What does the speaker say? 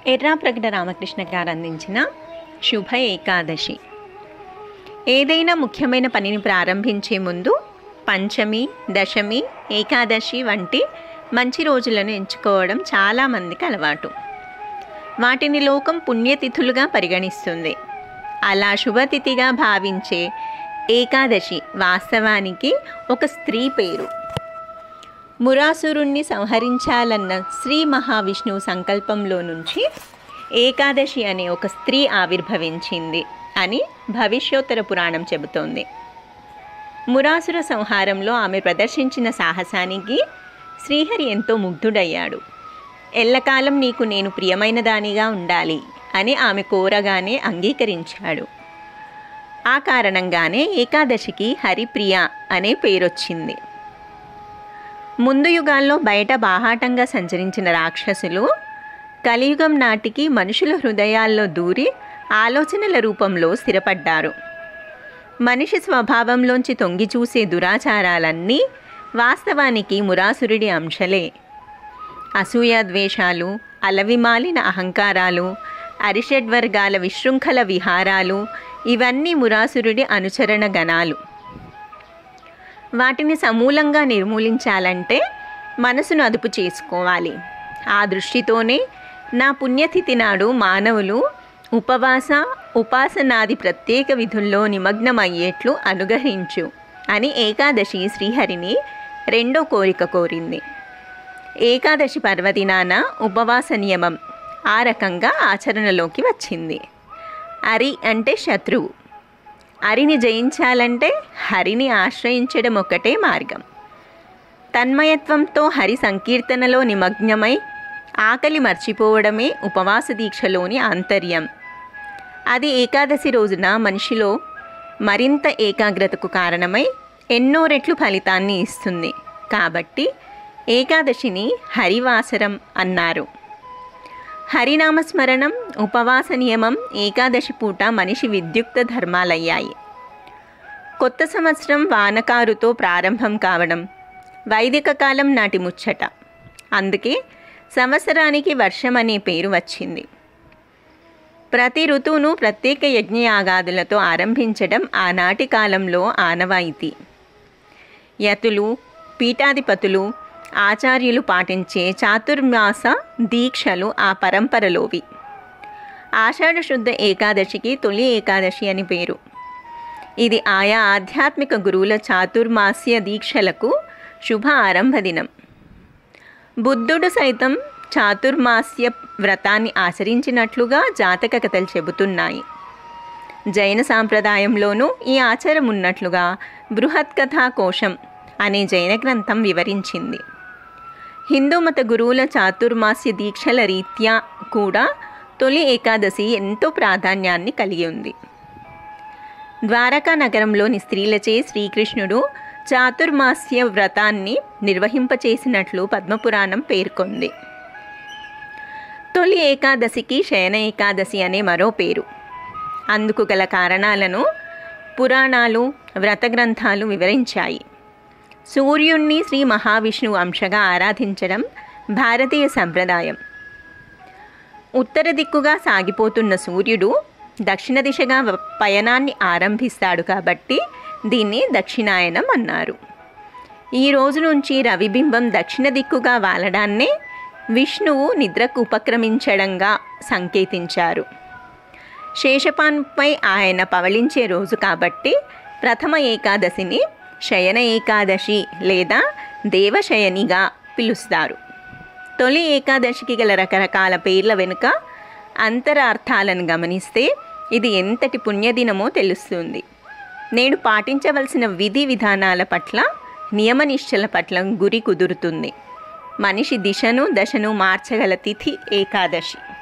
ఎర్రాప్రగడ రామకృష్ణ గారు అందించిన శుభ ఏకాదశి. ఏదైనా ముఖ్యమైన పనిని ప్రారంభించే ముందు పంచమి, దశమి, ఏకాదశి వంటి మంచి రోజులను ఎంచుకోవడం చాలామందికి అలవాటు. వాటిని లోకం పుణ్యతిథులుగా పరిగణిస్తుంది. అలా శుభతిథిగా భావించే ఏకాదశి వాస్తవానికి ఒక స్త్రీ పేరు. మురాసురుణ్ణి సంహరించాలన్న శ్రీ మహావిష్ణువు సంకల్పంలో నుంచి ఏకాదశి అనే ఒక స్త్రీ ఆవిర్భవించింది అని భవిష్యోత్తర పురాణం చెబుతోంది. మురాసుర సంహారంలో ఆమె ప్రదర్శించిన సాహసానికి శ్రీహరి ఎంతో ముగ్ధుడయ్యాడు. ఎల్లకాలం నీకు నేను ప్రియమైన దానిగా ఉండాలి అని ఆమె కోరగానే అంగీకరించాడు. ఆ కారణంగానే ఏకాదశికి హరిప్రియ అనే పేరొచ్చింది. ముందు యుగాల్లో బయట బాహాటంగా సంచరించిన రాక్షసులు కలియుగం నాటికి మనుషుల హృదయాల్లో దూరి ఆలోచనల రూపంలో స్థిరపడ్డారు. మనిషి స్వభావంలోంచి తొంగి చూసే దురాచారాలన్నీ వాస్తవానికి మురాసురుడి అంశలే. అసూయ ద్వేషాలు, అలవిమాలిన అహంకారాలు, అరిషడ్వర్గాల విశృంఖల విహారాలు ఇవన్నీ మురాసురుడి అనుచరణ గణాలు. వాటిని సమూలంగా నిర్మూలించాలంటే మనసును అదుపు చేసుకోవాలి. ఆ దృష్టితోనే నా పుణ్యతిథి నాడు మానవులు ఉపవాస, ఉపాసనాది ప్రత్యేక విధుల్లో నిమగ్నమయ్యేట్లు అనుగ్రహించు అని ఏకాదశి శ్రీహరిని రెండో కోరిక కోరింది. ఏకాదశి పర్వదినాన ఉపవాస నియమం ఆ రకంగా ఆచరణలోకి వచ్చింది. అరి అంటే శత్రువు. అరిని జయించాలంటే హరిని ఆశ్రయించడం ఒకటే మార్గం. తన్మయత్వంతో హరి సంకీర్తనలో నిమగ్నమై ఆకలి మర్చిపోవడమే ఉపవాస దీక్షలోని ఆంతర్యం. అది ఏకాదశి రోజున మనిషిలో మరింత ఏకాగ్రతకు కారణమై ఎన్నో రెట్లు ఫలితాన్ని ఇస్తుంది. కాబట్టి ఏకాదశిని హరివాసరం అన్నారు. హరినామస్మరణం, ఉపవాస నియమం ఏకాదశి పూట మనిషి విద్యుక్త ధర్మాలయ్యాయి. కొత్త సంవత్సరం వానకారుతో ప్రారంభం కావడం వైదిక కాలం నాటి ముచ్చట. అందుకే సంవత్సరానికి వర్షం అనే పేరు వచ్చింది. ప్రతి ఋతువును ప్రత్యేక యజ్ఞయాగాదులతో ఆరంభించడం ఆనాటి కాలంలో ఆనవాయితీ. యతులు, పీఠాధిపతులు, ఆచార్యులు పాటించే చాతుర్మాస దీక్షలు ఆ పరంపరలోవి. ఆషాఢ శుద్ధ ఏకాదశికి తొలి ఏకాదశి అని పేరు. ఇది ఆయా ఆధ్యాత్మిక గురువుల చాతుర్మాస్య దీక్షలకు శుభ ఆరంభ దినం. బుద్ధుడు సైతం చాతుర్మాస్య వ్రతాన్ని ఆచరించినట్లుగా జాతక కథలు చెబుతున్నాయి. జైన సాంప్రదాయంలోనూ ఈ ఆచారం ఉన్నట్లుగా బృహత్కథా కోశం అనే జైన గ్రంథం వివరించింది. హిందూ మత గురువుల చాతుర్మాస్య దీక్షల రీత్యా కూడా తొలి ఏకాదశి ఎంతో ప్రాధాన్యాన్ని కలిగి ఉంది. ద్వారకా నగరంలోని స్త్రీలచే శ్రీకృష్ణుడు చాతుర్మాస్య వ్రతాన్ని నిర్వహింపచేసినట్లు పద్మపురాణం పేర్కొంది. తొలి ఏకాదశికి శయన ఏకాదశి అనే మరో పేరు. అందుకు గల కారణాలను పురాణాలు, వ్రత గ్రంథాలు వివరించాయి. సూర్యుణ్ణి శ్రీ మహావిష్ణువు అంశగా ఆరాధించడం భారతీయ సంప్రదాయం. ఉత్తర దిక్కుగా సాగిపోతున్న సూర్యుడు దక్షిణ దిశగా పయనాన్ని ఆరంభిస్తాడు కాబట్టి దీన్ని దక్షిణాయనం అన్నారు. ఈ రోజు నుంచి రవిబింబం దక్షిణ దిక్కుగా వాలడాన్నే విష్ణువు నిద్రకు ఉపక్రమించడంగా సంకేతించారు. శేషపాన్పై ఆయన పవళించే రోజు కాబట్టి ప్రథమ ఏకాదశిని శయన ఏకాదశి లేదా దేవశయనిగా పిలుస్తారు. తొలి ఏకాదశికి గల రకరకాల పేర్ల వెనుక అంతరార్థాలను గమనిస్తే ఇది ఎంతటి పుణ్యదినమో తెలుస్తుంది. నేడు పాటించవలసిన విధి విధానాల పట్ల, నియమనిష్టల పట్ల గురి కుదురుతుంది. మనిషి దిశను, దశను మార్చగల తిథి ఏకాదశి.